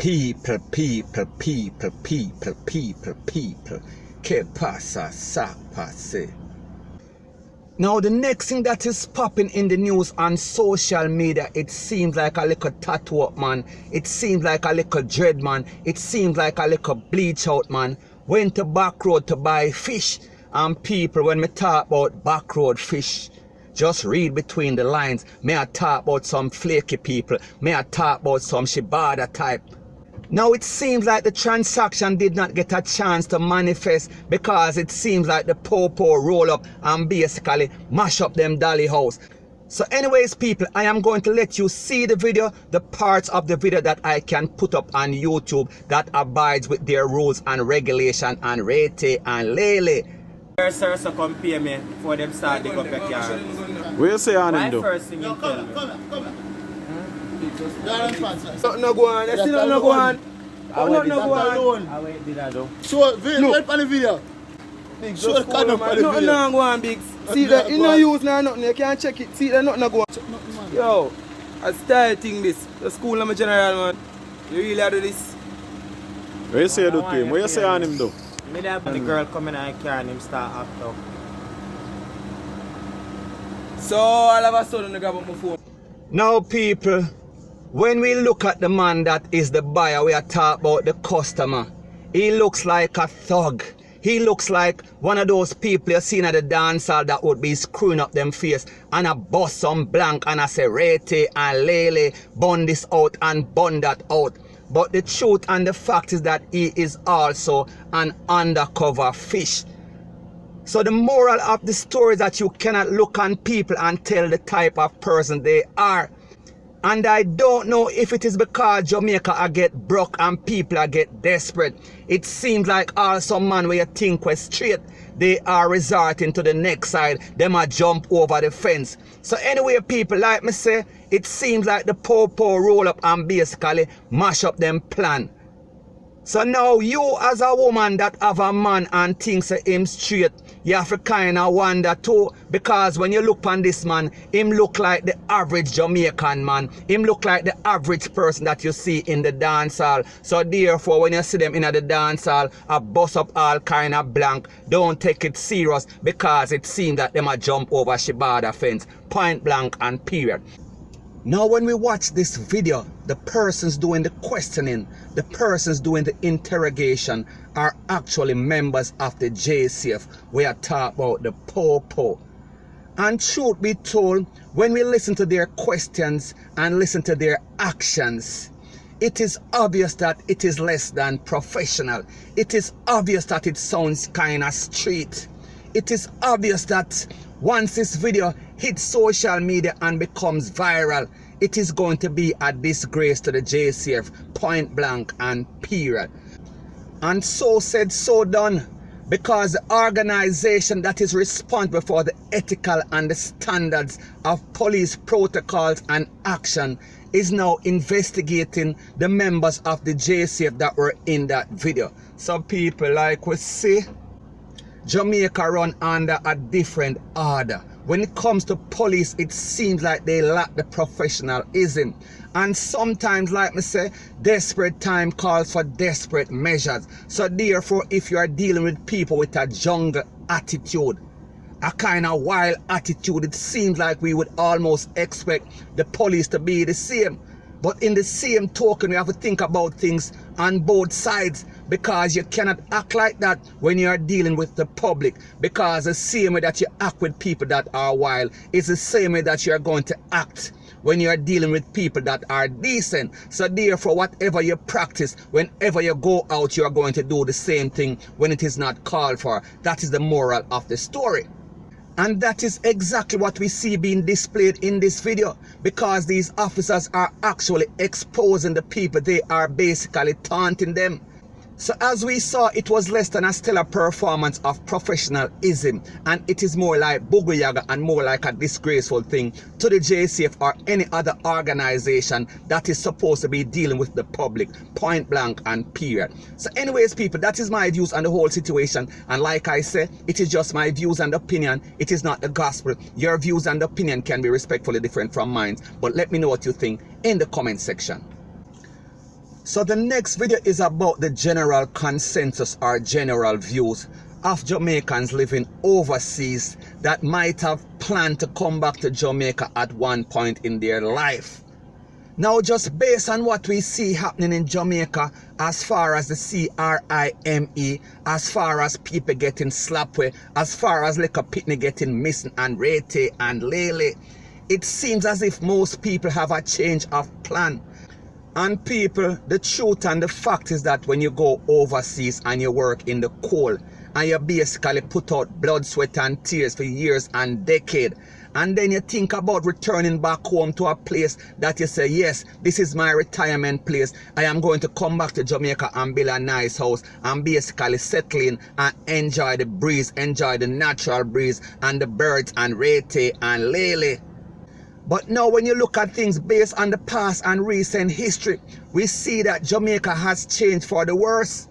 People. Que pasa, sa pase. Now the next thing that is popping in the news on social media, it seems like a little tattoo up man, it seems like a little dread man, it seems like a little bleach out man, went to back road to buy fish. And people, when me talk about back road fish, just read between the lines. May I talk about some flaky people, may I talk about some shibada type. Now it seems like the transaction did not get a chance to manifest because it seems like the popo roll up and basically mash up them dolly house. So anyways people, I am going to let you see the video, the parts of the video that I can put up on YouTube that abides with their rules and regulation and rate and lele. Sir, so come pay me before them start dig up your car. Where you say on him though? First thing you tell me. No go on, let's see no go on. No go on. I wait did I do? Show wait on the video. Big show the card on the video. No go on big. See that you no use now nothing, you can't check it. See that nothing go on. Yo, I style thing this. The school I'm a general man. You really have to do this. Where you say you do to him? Where you say on him though? Me there the girl coming and car and him start act up. So all of a sudden I grab up my phone. Now people, when we look at the man that is the buyer, we are talking about the customer. He looks like a thug. He looks like one of those people you seen at the dance hall that would be screwing up them face and I bust some blank and I say rete and lele, bun this out and bun that out. But the truth and the fact is that he is also an undercover fish. So the moral of the story is that you cannot look on people and tell the type of person they are. And I don't know if it is because Jamaica I get broke and people I get desperate. It seems like also man where you think was straight, they are resorting to the next side. Them a jump over the fence. So anyway people, like me say, it seems like the popo roll up and basically mash up them plan. So now you as a woman that have a man and thinks him straight, you have to kind of wonder too, because when you look on this man, him look like the average Jamaican man. Him look like the average person that you see in the dance hall. So therefore when you see them in the dance hall, a bust up all kind of blank, don't take it serious because it seems that them a jump over Shibada fence, point blank and period. Now when we watch this video, the persons doing the questioning, the persons doing the interrogation are actually members of the JCF. We are talking about the popo. And truth be told, when we listen to their questions and listen to their actions, it is obvious that it is less than professional. It is obvious that it sounds kind of street. It is obvious that once this video hits social media and becomes viral, it is going to be a disgrace to the JCF, point blank and period. And so said, so done, because the organization that is responsible for the ethical and the standards of police protocols and action is now investigating the members of the JCF that were in that video. So people, like we see, Jamaica run under a different order. When it comes to police, it seems like they lack the professionalism. And sometimes, like me say, desperate time calls for desperate measures. So therefore, if you are dealing with people with a jungle attitude, a kind of wild attitude, it seems like we would almost expect the police to be the same. But in the same token, we have to think about things on both sides, because you cannot act like that when you are dealing with the public, because the same way that you act with people that are wild is the same way that you are going to act when you are dealing with people that are decent. So therefore, whatever you practice, whenever you go out, you are going to do the same thing when it is not called for. That is the moral of the story. And that is exactly what we see being displayed in this video, because these officers are actually exposing the people. They are basically taunting them. So as we saw, it was less than a stellar performance of professionalism, and it is more like Bugu Yaga and more like a disgraceful thing to the JCF or any other organization that is supposed to be dealing with the public, point blank and period. So anyways people, that is my views on the whole situation, and like I said, it is just my views and opinion. It is not the gospel. Your views and opinion can be respectfully different from mine, but let me know what you think in the comment section. So the next video is about the general consensus or general views of Jamaicans living overseas that might have planned to come back to Jamaica at one point in their life. Now, just based on what we see happening in Jamaica as far as the crime, as far as people getting slapped with, as far as liquor pitney getting missing and rete and lele, it seems as if most people have a change of plan. And people, the truth and the fact is that when you go overseas and you work in the coal and you basically put out blood, sweat and tears for years and decades, and then you think about returning back home to a place that you say, yes, this is my retirement place. I am going to come back to Jamaica and build a nice house and basically settle in and enjoy the breeze, enjoy the natural breeze and the birds and rete and lele. But now when you look at things based on the past and recent history, we see that Jamaica has changed for the worse.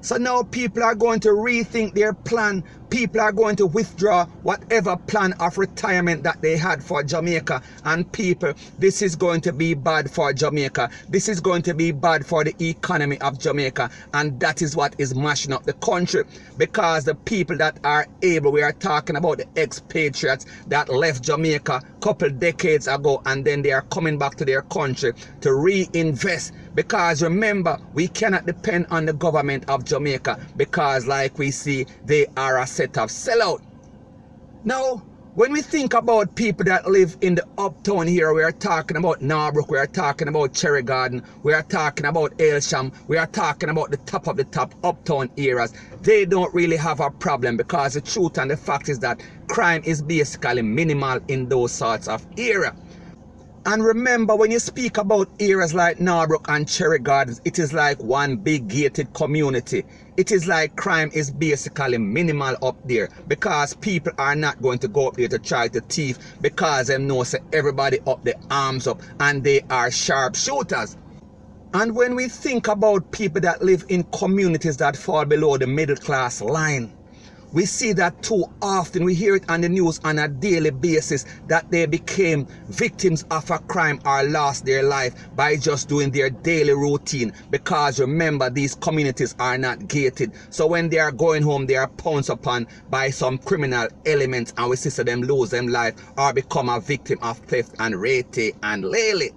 So now people are going to rethink their plan. People are going to withdraw whatever plan of retirement that they had for Jamaica. And people, this is going to be bad for Jamaica. This is going to be bad for the economy of Jamaica. And that is what is mashing up the country. Because the people that are able, we are talking about the expatriates that left Jamaica a couple decades ago, and then they are coming back to their country to reinvest. Because remember, we cannot depend on the government of Jamaica because like we see, they are a set of sellout. Now, when we think about people that live in the uptown here, we are talking about Norbrook, we are talking about Cherry Garden, we are talking about Aylsham, we are talking about the top of the top uptown areas. They don't really have a problem because the truth and the fact is that crime is basically minimal in those sorts of areas. And remember, when you speak about areas like Norbrook and Cherry Gardens, it is like one big gated community. It is like crime is basically minimal up there because people are not going to go up there to try to thief because they know say everybody up their arms up and they are sharpshooters. And when we think about people that live in communities that fall below the middle class line, we see that too often. We hear it on the news on a daily basis that they became victims of a crime or lost their life by just doing their daily routine. Because remember, these communities are not gated. So when they are going home, they are pounced upon by some criminal elements and we see them lose their life or become a victim of theft and rete and lele.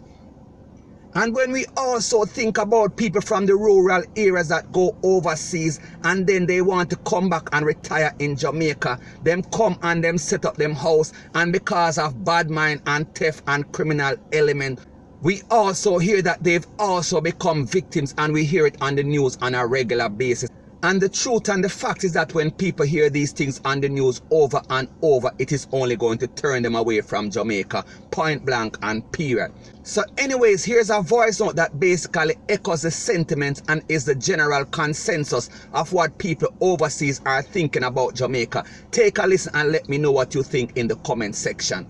And when we also think about people from the rural areas that go overseas and then they want to come back and retire in Jamaica, them come and them set up them house, and because of bad mind and theft and criminal element, we also hear that they've also become victims, and we hear it on the news on a regular basis. And the truth and the fact is that when people hear these things on the news over and over, it is only going to turn them away from Jamaica, point blank and period. So anyways, here's a voice note that basically echoes the sentiments and is the general consensus of what people overseas are thinking about Jamaica. Take a listen and let me know what you think in the comment section.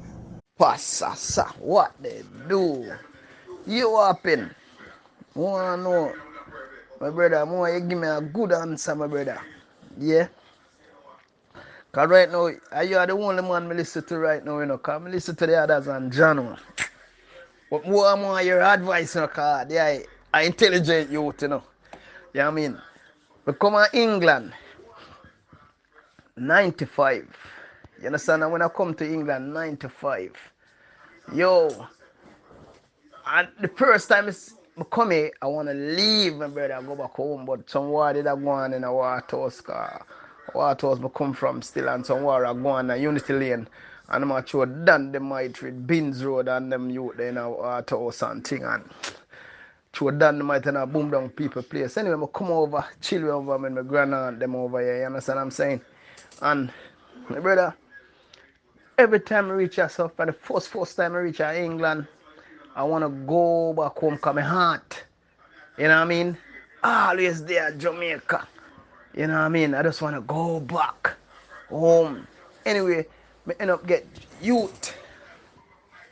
Passa, what they do? You up in? Wanna know? My brother, more you give me a good answer, my brother. Yeah? Because right now, you are the only man I listen to right now, you know. Because I listen to the others and John. But more your advice, you know, because they are intelligent youth, you know. You know what I mean? We come to England, 95. You understand? And when I come to England, 95. Yo. And the first time I come here, I want to leave, my brother, and go back home. But some war did I go on in a Waterhouse, because Waterhouse I come from still, and some war I go on in Unity Lane. And I'm sure done them might with Binns Road and them youth there in a Waterhouse and thing. And sure done them might in a boom down people place. Anyway, I come over, chill over with my grandaunt them over here, you understand what I'm saying? And my brother, every time I reach yourself, for the first time I reach England, I want to go back home because my heart, you know what I mean? Always there, Jamaica. You know what I mean? I just want to go back home. Anyway, I end up get youth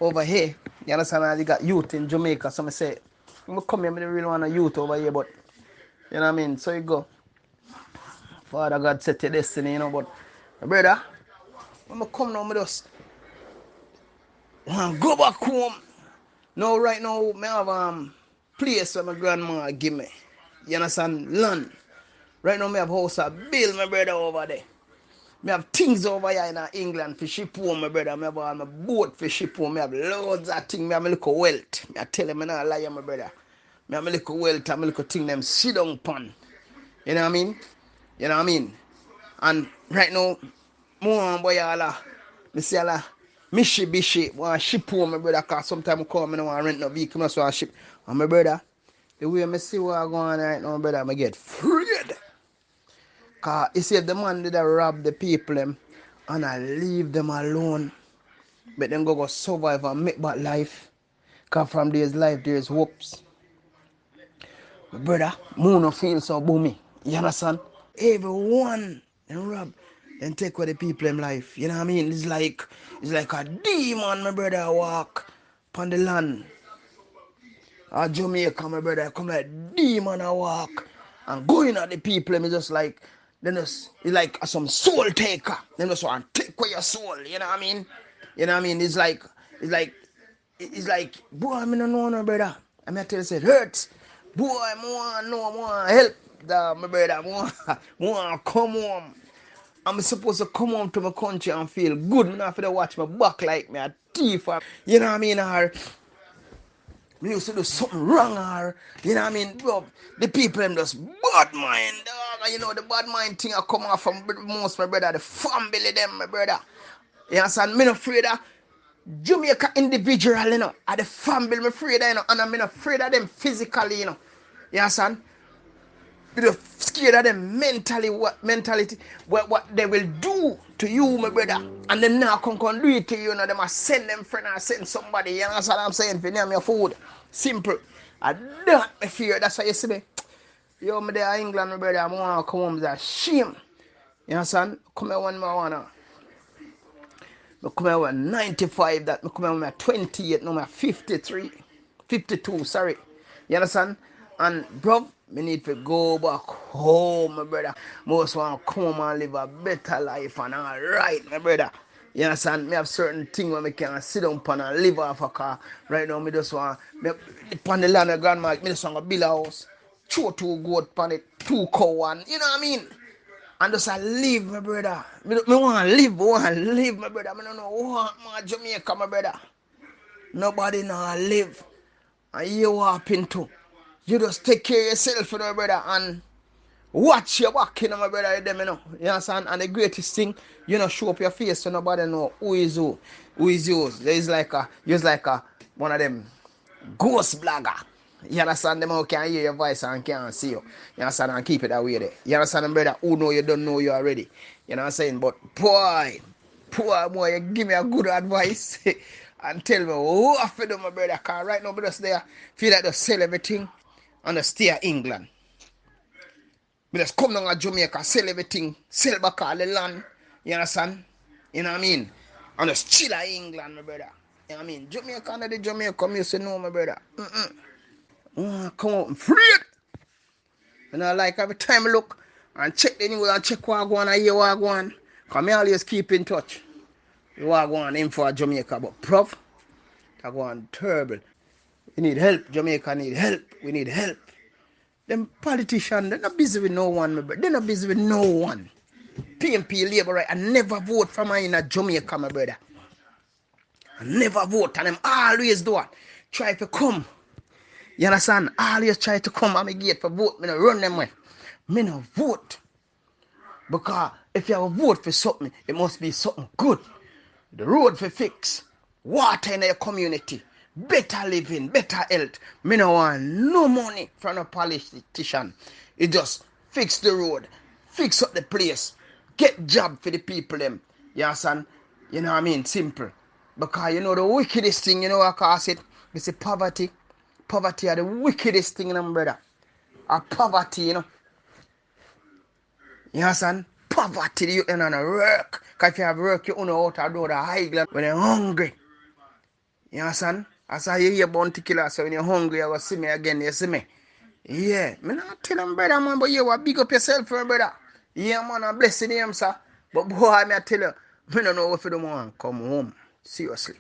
over here. You understand? I got youth in Jamaica. So I say, I come here, I don't really want a youth over here, but you know what I mean? So you go. Father God set your destiny, you know, but my brother, when I come now, I just want to go back home. No, right now, I have place where my grandma give me. You understand? Land. Right now, me have house a bill, my brother, over there. Me have things over here in England for ship home, my brother. Me have all my boat for ship home. Me have loads of things. Me have a little wealth. Me I tell them, I not lie, my brother. Me have a little wealth and a little thing them sit down pan. You know what I mean? You know what I mean? And right now, more boy all me see all mishy bishy want ship home, my brother, cause sometimes I come, I don't want to rent no vehicle, I just want to ship. And my brother, the way I see what going on right now, my brother, I get afraid. Cause you see if the man did rob the people them and I leave them alone, but then go survive and make back life. Cause from there's life there's hopes. My brother, moon no feel so boomy. You understand? Everyone and rob and take away the people in life. You know what I mean? It's like a demon, my brother, walk upon the land. Or Jamaica, my brother, come like demon I walk and going at the people, and just like then it's like some soul taker. Them just want to take away your soul, you know what I mean? You know what I mean? It's like boy, I don't know no brother. I mean I tell you it hurts. Boy, I want help my brother, I want come home. I'm supposed to come home to my country and feel good. I'm not have to watch my back like me a thief. You know what I mean? Or me used to do something wrong, or you know what I mean, bro. The people them just bad mind, dog. And you know the bad mind thing I come off from most my brother, the family them, my brother. You understand? Me not afraid of Jamaica individual, you know, and the family, me afraid of, you know, and I'm not afraid of them physically, you know. You understand? Me just scared of them mentally, what they will do to you, my brother. And them now come do it to you, you know, them I send them friend or send somebody, you know what I'm saying, for name your food. Simple. I don't fear, that's why you see me. Yo, me there in England, my brother, I want to come home, it's a shame. You understand? Come here one more one. I come here with 95, that I come here with 28, no, 53, 52, sorry. You understand? And bro, me need to go back home, my brother. Most want to come home and live a better life and all right, my brother. You understand? Me have certain things where me can sit down upon and live off a car. Right now, me just want, upon the land of grandma, me just want to build a house. Throw 2 goat upon it, 2 cow, and you know what I mean? And just I live, my brother. Me want to live, my brother. I don't know what more Jamaica, my brother. Nobody now live. And you walk into. You just take care of yourself, you know, brother, and watch your back, you know, my brother, them, you know. You understand? And the greatest thing, you know, show up your face so nobody know who is who is yours. There's like one of them ghost blogger. You understand? Them who can hear your voice and can't see you. You understand? And keep it that way there. You understand, brother? Who know you don't know you already. You know what I'm saying? But boy, you give me a good advice and tell me what to do, my brother. Because right now, just there, feel like they sell everything and they stay in England. We just come down to Jamaica, sell everything, sell back all the land. You understand? You know what I mean? And just chill in England, my brother. You know what I mean? Jamaica and the Jamaica, you say no, my brother. Come out and free it. And I like every time I look and check the news and check what I go on and hear what I go on. Because I always keep in touch. What I go on in for Jamaica. But prof, I go on terrible. We need help. Jamaica need help. We need help. Them politicians, they're not busy with no one, my brother. They're not busy with no one. PNP, Labour, right? I never vote for mine in Jamaica, my brother. I never vote. And them always do it. Try to come. You understand? Always try to come at my gate for vote. Me no run them way. Me no vote. Because if you have a vote for something, it must be something good. The road for fix. Water in your community. Better living, better health. Me no want no money from a politician. It just fix the road. Fix up the place. Get job for the people them. You understand? You know what I mean? Simple. Because you know the wickedest thing, you know what I call it? It's poverty. Poverty are the wickedest thing, you know, brother. Or poverty, you know. You understand? Poverty, you don't know work. Because if you have work, you don't know how to do the highland when you're hungry. You understand? As I hear bounty killer, so when you're hungry, you will see me again, you see me. Yeah, me not tell them, brother, man, but you will big up yourself, brother. Yeah, man, I'm blessing him, sir. But boy, I tell you, me don't know what to do, man. Come home. Seriously.